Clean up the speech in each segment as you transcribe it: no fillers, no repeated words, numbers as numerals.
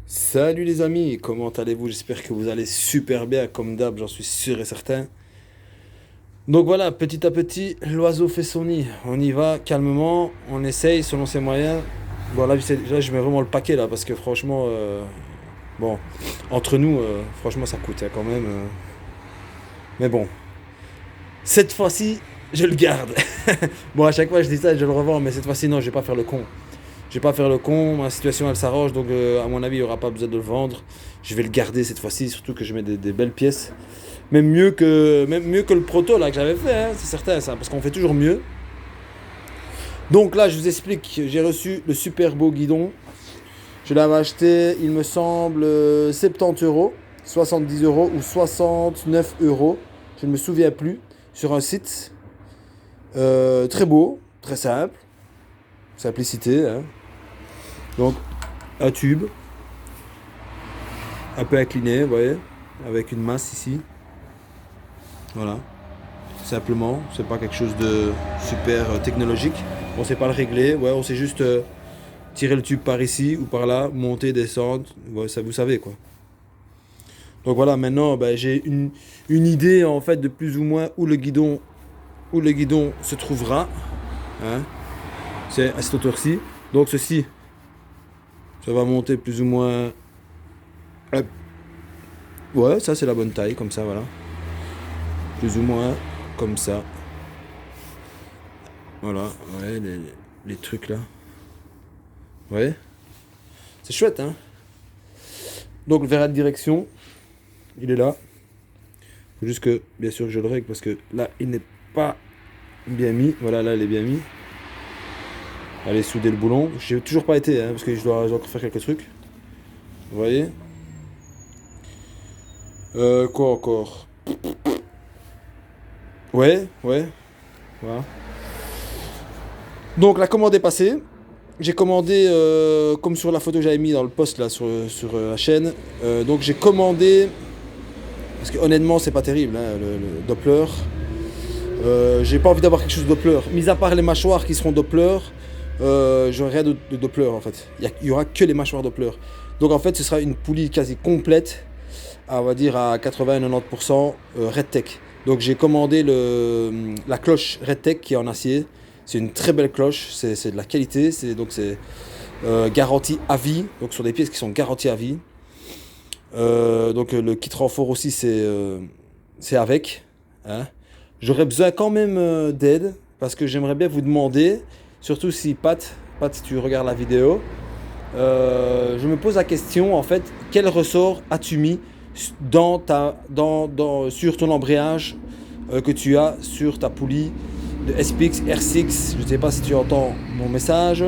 Salut les amis, comment allez-vous? J'espère que vous allez super bien, comme d'hab, j'en suis sûr et certain. Donc voilà, petit à petit, l'oiseau fait son nid. On y va calmement, on essaye selon ses moyens. Bon, là, je mets vraiment le paquet là, parce que franchement, bon, entre nous, franchement, ça coûte hein, quand même. Mais bon, cette fois-ci, je le garde. Bon, à chaque fois, je dis ça et je le revends, mais cette fois-ci, non, je vais pas faire le con. Je vais pas faire le con, ma situation elle s'arrange, donc à mon avis il n'y aura pas besoin de le vendre. Je vais le garder cette fois-ci, surtout que je mets des belles pièces. Même mieux que le proto là que j'avais fait, hein, c'est certain ça, parce qu'on fait toujours mieux. Donc là je vous explique, j'ai reçu le super beau guidon. Je l'avais acheté, il me semble, 70 euros, 70 euros ou 69 euros, je ne me souviens plus, sur un site. Très beau, très simple, simplicité, hein. Donc un tube, un peu incliné, vous voyez, avec une masse ici. Voilà, simplement, c'est pas quelque chose de super technologique. On sait pas le régler, ouais, on sait juste tirer le tube par ici ou par là, monter, descendre, ouais, ça vous savez quoi. Donc voilà, maintenant ben, j'ai une idée en fait de plus ou moins où le guidon se trouvera. Hein. C'est à cette hauteur-ci. Donc ceci, ça va monter plus ou moins. Hop. Ouais, ça c'est la bonne taille, comme ça, voilà. Plus ou moins comme ça. Voilà, ouais, les trucs là. Ouais, c'est chouette, hein. Donc le verra de direction, il est là. Faut juste que, bien sûr, je le règle parce que là, il n'est pas bien mis. Voilà, là, il est bien mis. Allez, souder le boulon. J'ai toujours pas été, hein, parce que je dois encore faire quelques trucs. Vous voyez. Quoi encore? Ouais, ouais, voilà. Donc la commande est passée. J'ai commandé, comme sur la photo que j'avais mis dans le post là sur la chaîne. Donc j'ai commandé, parce que honnêtement c'est pas terrible, hein, le Doppler. J'ai pas envie d'avoir quelque chose de Doppler. Mis à part les mâchoires qui seront Doppler, j'aurai rien de Doppler en fait. Il y aura que les mâchoires Doppler. Donc en fait ce sera une poulie quasi complète, on va dire à 80-90% RedTech. Donc j'ai commandé la cloche RedTech qui est en acier. C'est une très belle cloche, c'est de la qualité, c'est garantie à vie, donc sur des pièces qui sont garanties à vie. Donc le kit renfort aussi c'est avec. Hein. J'aurais besoin quand même d'aide parce que j'aimerais bien vous demander, surtout si Pat, si tu regardes la vidéo, je me pose la question en fait, quel ressort as-tu mis sur ton embrayage que tu as sur ta poulie de SPX R6. Je ne sais pas si tu entends mon message,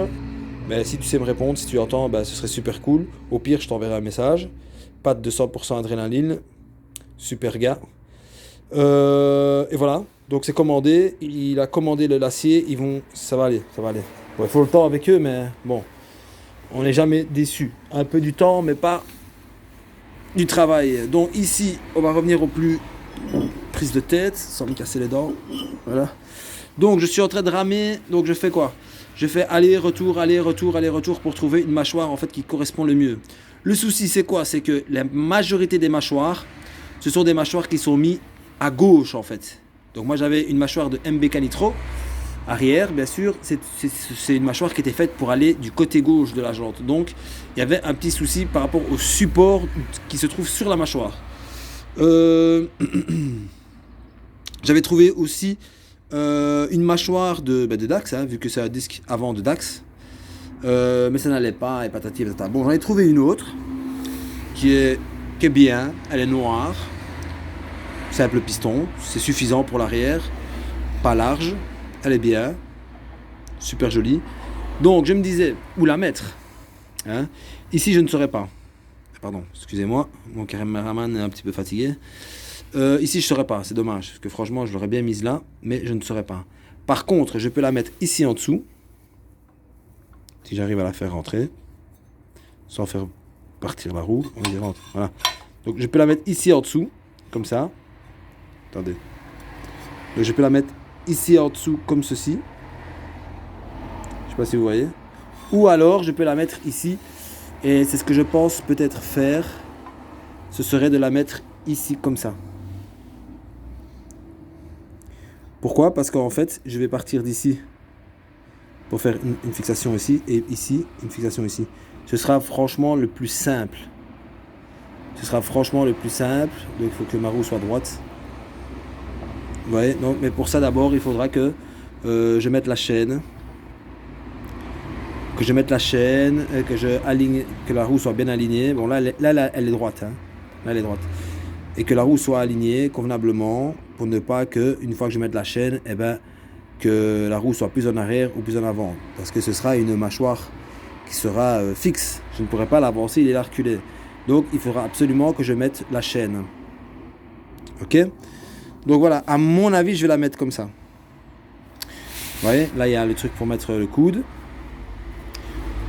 mais si tu sais me répondre, si tu entends, ben, ce serait super cool. Au pire, je t'enverrai un message. Pas de 200% adrénaline, super gars. Et voilà, donc c'est commandé. Il a commandé l'acier. Ça va aller, ça va aller. Bon, il faut le temps avec eux, mais bon, on n'est jamais déçu. Un peu du temps, mais pas du travail. Donc ici, on va revenir au plus prise de tête, sans me casser les dents. Voilà. Donc je suis en train de ramer, donc je fais quoi? Je fais aller-retour, aller-retour, aller-retour pour trouver une mâchoire en fait qui correspond le mieux. Le souci c'est quoi? C'est que la majorité des mâchoires, ce sont des mâchoires qui sont mises à gauche en fait. Donc moi j'avais une mâchoire de MBK Nitro, arrière bien sûr, c'est une mâchoire qui était faite pour aller du côté gauche de la jante. Donc il y avait un petit souci par rapport au support qui se trouve sur la mâchoire. J'avais trouvé aussi une mâchoire de Dax, hein, vu que c'est un disque avant de Dax. Mais ça n'allait pas, et patati et patata. Bon, j'en ai trouvé une autre qui est bien, elle est noire, simple piston, c'est suffisant pour l'arrière, pas large, elle est bien, super jolie. Donc je me disais, où la mettre, hein. Ici je ne saurais pas. Pardon, excusez-moi, mon caméraman est un petit peu fatigué. Ici je ne saurais pas, c'est dommage, parce que franchement je l'aurais bien mise là, mais je ne saurais pas. Par contre, je peux la mettre ici en dessous, si j'arrive à la faire rentrer, sans faire partir la roue, on y rentre, voilà. Donc je peux la mettre ici en dessous, comme ça. Attendez. Donc je peux la mettre ici en dessous, comme ceci. Je sais pas si vous voyez. Ou alors je peux la mettre ici, Et c'est ce que je pense peut-être faire. Ce serait de la mettre ici comme ça. Pourquoi? Parce qu'en fait, je vais partir d'ici pour faire une fixation ici et ici, une fixation ici. Ce sera franchement le plus simple. Ce sera franchement le plus simple. Donc il faut que ma roue soit droite. Vous voyez? Donc, mais pour ça d'abord, il faudra que je mette la chaîne. Que je mette la chaîne, que je aligne, que la roue soit bien alignée. Bon là, elle est droite. Hein. Là, elle est droite. Et que la roue soit alignée convenablement pour ne pas que, une fois que je mette la chaîne, eh ben, que la roue soit plus en arrière ou plus en avant. Parce que ce sera une mâchoire qui sera fixe. Je ne pourrai pas l'avancer, il est là reculé. Donc il faudra absolument que je mette la chaîne. Ok? Donc voilà, à mon avis, je vais la mettre comme ça. Vous voyez, là il y a le truc pour mettre le coude.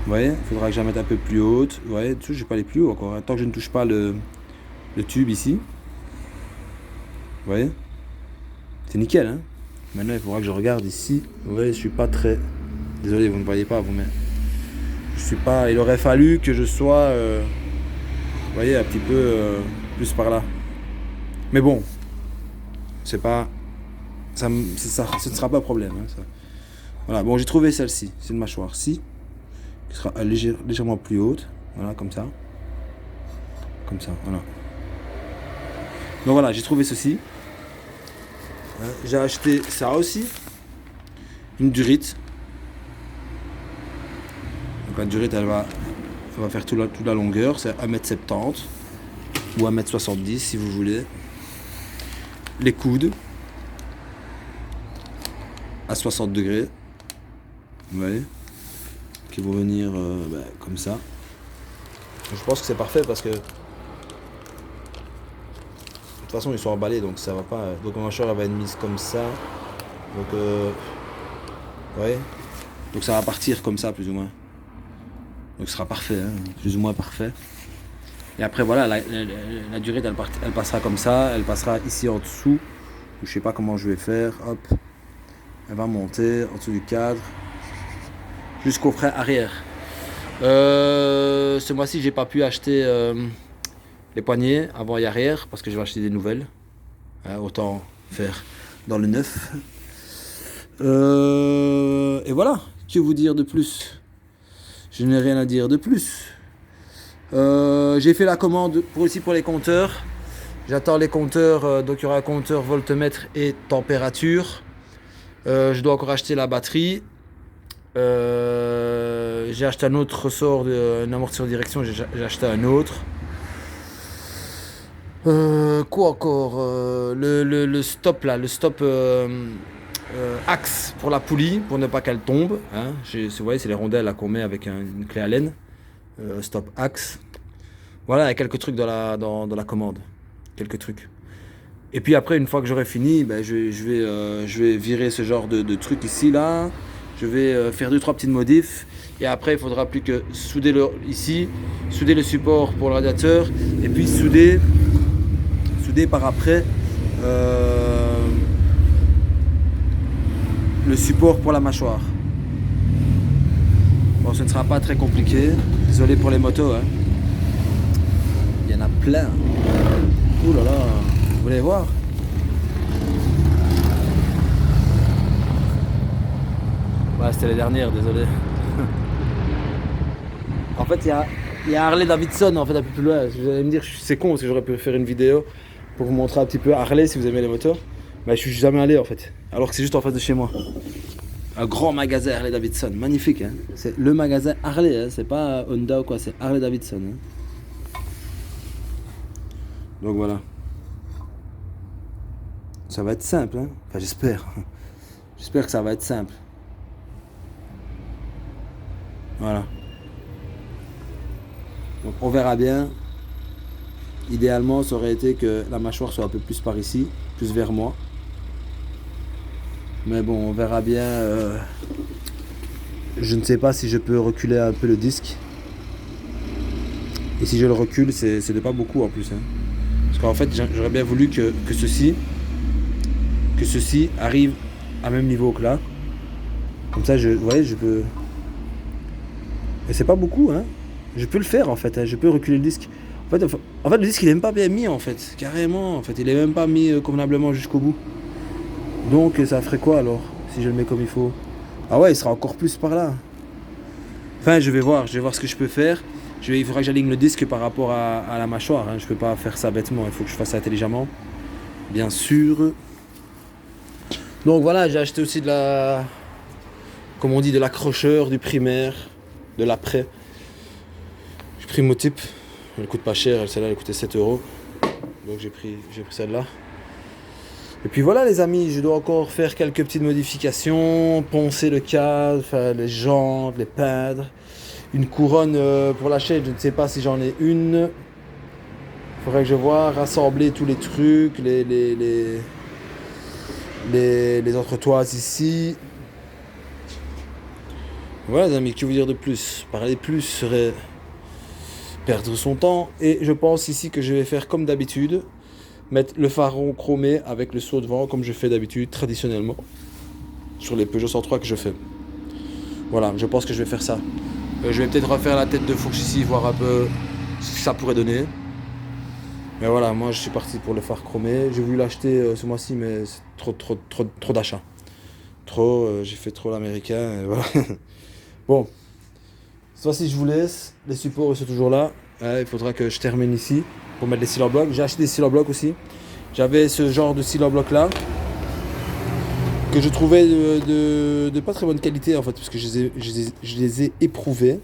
Vous voyez, il faudra que je la mette un peu plus haute. Vous voyez, je ne vais pas aller plus haut encore. Tant que je ne touche pas le tube ici. Vous voyez? C'est nickel, hein? Maintenant, il faudra que je regarde ici. Vous voyez, je suis pas très... Désolé, vous ne voyez pas, vous, mais... Je suis pas... Il aurait fallu que je sois... Vous voyez, un petit peu plus par là. Mais bon. C'est pas... ce ne sera pas un problème. Hein, ça. Voilà, bon, j'ai trouvé celle-ci. C'est une mâchoire-ci. Qui sera légèrement plus haute. Voilà, comme ça. Comme ça, voilà. Donc voilà, j'ai trouvé ceci. J'ai acheté ça aussi. Une durite. Donc la durite, elle va faire toute la longueur. C'est 1m70 ou 1m70 si vous voulez. Les coudes à 60 degrés. Vous voyez, qui vont venir comme ça. Je pense que c'est parfait parce que de toute façon ils sont emballés donc ça va pas. Donc ma mâchoire elle va être mise comme ça. Donc ouais. Donc ça va partir comme ça plus ou moins. Donc ce sera parfait, hein, plus ou moins parfait. Et après voilà, la durée elle passera comme ça, elle passera ici en dessous. Je sais pas comment je vais faire. Hop. Elle va monter en dessous du cadre. Jusqu'au frein arrière. Ce mois-ci j'ai pas pu acheter les poignées avant et arrière parce que je vais acheter des nouvelles. Autant faire dans le neuf. Et voilà, que vous dire de plus? Je n'ai rien à dire de plus. J'ai fait la commande aussi pour les compteurs. J'attends les compteurs, donc il y aura un compteur voltmètre et température. Je dois encore acheter la batterie. J'ai acheté un autre ressort, un amortisseur de direction, j'ai acheté un autre. Quoi encore? Le stop là, le stop axe pour la poulie, pour ne pas qu'elle tombe. Hein. Vous voyez, c'est les rondelles là, qu'on met avec une clé Allen. Stop axe. Voilà, il y a quelques trucs dans la commande. Quelques trucs. Et puis après, une fois que j'aurai fini, ben, je vais virer ce genre de truc ici, là. Je vais faire 2-3 petites modifs. Et après, il faudra plus que souder souder le support pour le radiateur. Et puis souder par après le support pour la mâchoire. Bon, ce ne sera pas très compliqué. Désolé pour les motos. Hein. Il y en a plein. Ouh là là. Vous voulez voir? Ouais, c'était les dernières, désolé. En fait, il y a Harley Davidson en fait un peu plus loin. Vous allez me dire, c'est con parce que j'aurais pu faire une vidéo pour vous montrer un petit peu Harley si vous aimez les motos. Mais je suis jamais allé en fait. Alors que c'est juste en face de chez moi. Un grand magasin Harley Davidson, magnifique. Hein, c'est le magasin Harley, hein, c'est pas Honda ou quoi, c'est Harley Davidson. Hein. Donc voilà. Ça va être simple, hein. Enfin j'espère. J'espère que ça va être simple. Voilà. Donc on verra bien. Idéalement, ça aurait été que la mâchoire soit un peu plus par ici, plus vers moi. Mais bon, on verra bien. Je ne sais pas si je peux reculer un peu le disque. Et si je le recule, c'est de pas beaucoup en plus. Hein. Parce qu'en fait, j'aurais bien voulu que ceci arrive à même niveau que là. Comme ça, vous voyez, je peux... Et c'est pas beaucoup, hein. Je peux le faire en fait, hein, je peux reculer le disque. En fait, le disque il est même pas bien mis en fait, carrément. En fait, il est même pas mis convenablement jusqu'au bout. Donc ça ferait quoi alors, si je le mets comme il faut? Ah ouais, il sera encore plus par là. Enfin, je vais voir ce que je peux faire. Il faudra que j'aligne le disque par rapport à la mâchoire. Hein. Je peux pas faire ça bêtement, il faut que je fasse ça intelligemment. Bien sûr. Donc voilà, j'ai acheté aussi comme on dit, de l'accrocheur, du primaire, de l'après. J'ai pris Motype. Elle coûte pas cher, celle-là elle coûtait 7 €. Donc j'ai pris celle-là. Et puis voilà les amis, je dois encore faire quelques petites modifications, poncer le cadre, faire les jantes, les peindre. Une couronne pour la chaîne, je ne sais pas si j'en ai une. Il faudrait que je vois, rassembler tous les trucs, les entretoises ici. Voilà les amis, que vous dire de plus? Parler plus serait perdre son temps. Et je pense ici que je vais faire comme d'habitude. Mettre le phare chromé avec le saut devant comme je fais d'habitude, traditionnellement. Sur les Peugeot 103 que je fais. Voilà, je pense que je vais faire ça. Je vais peut-être refaire la tête de fourche ici, voir un peu ce que ça pourrait donner. Mais voilà, moi je suis parti pour le phare chromé. J'ai voulu l'acheter ce mois-ci, mais c'est trop d'achats. J'ai fait trop l'américain. Voilà. Bon, cette fois-ci je vous laisse. Les supports ils sont toujours là. Il faudra que je termine ici pour mettre les cylindres blocs. J'ai acheté des cylindres blocs aussi. J'avais ce genre de cylindres blocs là que je trouvais de pas très bonne qualité en fait, parce que je les ai éprouvés.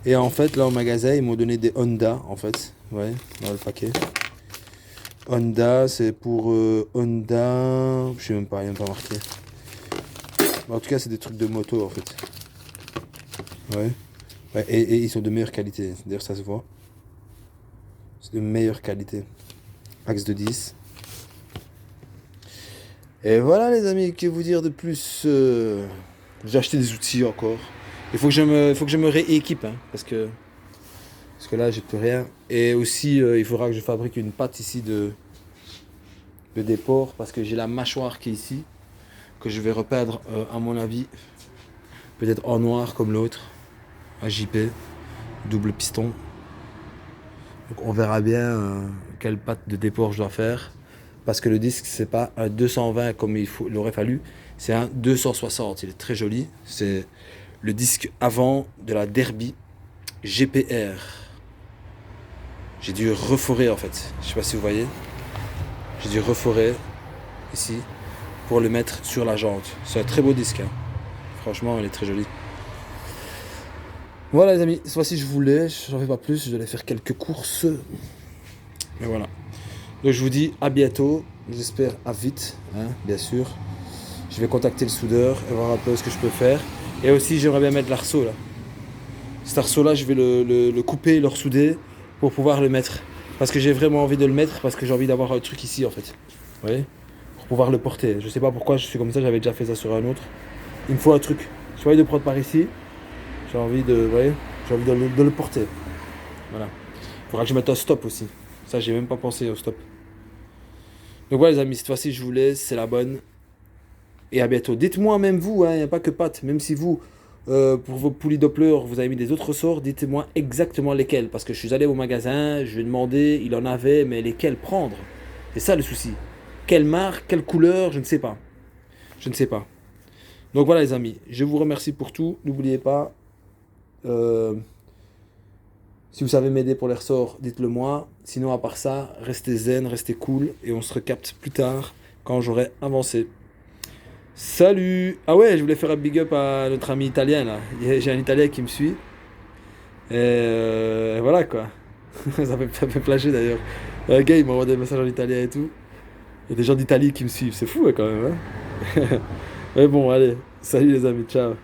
Et en fait, là au magasin, ils m'ont donné des Honda en fait. Ouais, dans le paquet. Honda, c'est pour Honda. Je sais même pas, il n'y a même pas marqué. En tout cas, c'est des trucs de moto en fait. Ouais. Ouais, et ils sont de meilleure qualité. D'ailleurs, ça se voit. C'est de meilleure qualité. Axe de 10. Et voilà les amis, que vous dire de plus? J'ai acheté des outils encore. Il faut que je me rééquipe, hein, parce que là j'ai plus rien. Et aussi il faudra que je fabrique une patte ici de déport, parce que j'ai la mâchoire qui est ici, que je vais repeindre à mon avis, peut-être en noir comme l'autre, à JP, double piston. Donc on verra bien quelle patte de déport je dois faire. Parce que le disque, c'est pas un 220 comme il aurait fallu, c'est un 260. Il est très joli. C'est le disque avant de la Derby GPR. J'ai dû reforer en fait. Je sais pas si vous voyez. J'ai dû reforer ici pour le mettre sur la jante. C'est un très beau disque. Hein. Franchement, il est très joli. Voilà les amis, cette fois-ci je voulais, j'en fais pas plus, je vais aller faire quelques courses. Mais voilà. Donc je vous dis à bientôt, j'espère à vite, hein, bien sûr. Je vais contacter le soudeur et voir un peu ce que je peux faire. Et aussi j'aimerais bien mettre l'arceau là. Cet arceau là, je vais le couper, le ressouder pour pouvoir le mettre. Parce que j'ai vraiment envie de le mettre, parce que j'ai envie d'avoir un truc ici en fait. Vous voyez? Pour pouvoir le porter. Je sais pas pourquoi je suis comme ça, j'avais déjà fait ça sur un autre. Il me faut un truc. J'ai envie de prendre par ici. J'ai envie vous voyez? J'ai envie de le porter. Voilà. Il faudra que je mette un stop aussi. Ça, j'ai même pas pensé au stop. Donc voilà les amis, cette fois-ci je vous laisse, c'est la bonne. Et à bientôt. Dites-moi même vous, il n'y a pas que Pat, même si vous, pour vos poulies Doppler, vous avez mis des autres ressorts, dites-moi exactement lesquels. Parce que je suis allé au magasin, je lui ai demandé, il en avait, mais lesquels prendre? C'est ça le souci. Quelle marque, quelle couleur, je ne sais pas. Je ne sais pas. Donc voilà les amis, je vous remercie pour tout. N'oubliez pas, si vous savez m'aider pour les ressorts, dites-le moi. Sinon, à part ça, restez zen, restez cool. Et on se recapte plus tard quand j'aurai avancé. Salut! Ah ouais, je voulais faire un big up à notre ami italien là. J'ai un italien qui me suit. Et voilà quoi. Ça fait flasher d'ailleurs. Un gars il m'envoie des messages en italien et tout. Il y a des gens d'Italie qui me suivent. C'est fou ouais, quand même. Hein. Mais bon, allez. Salut les amis, ciao.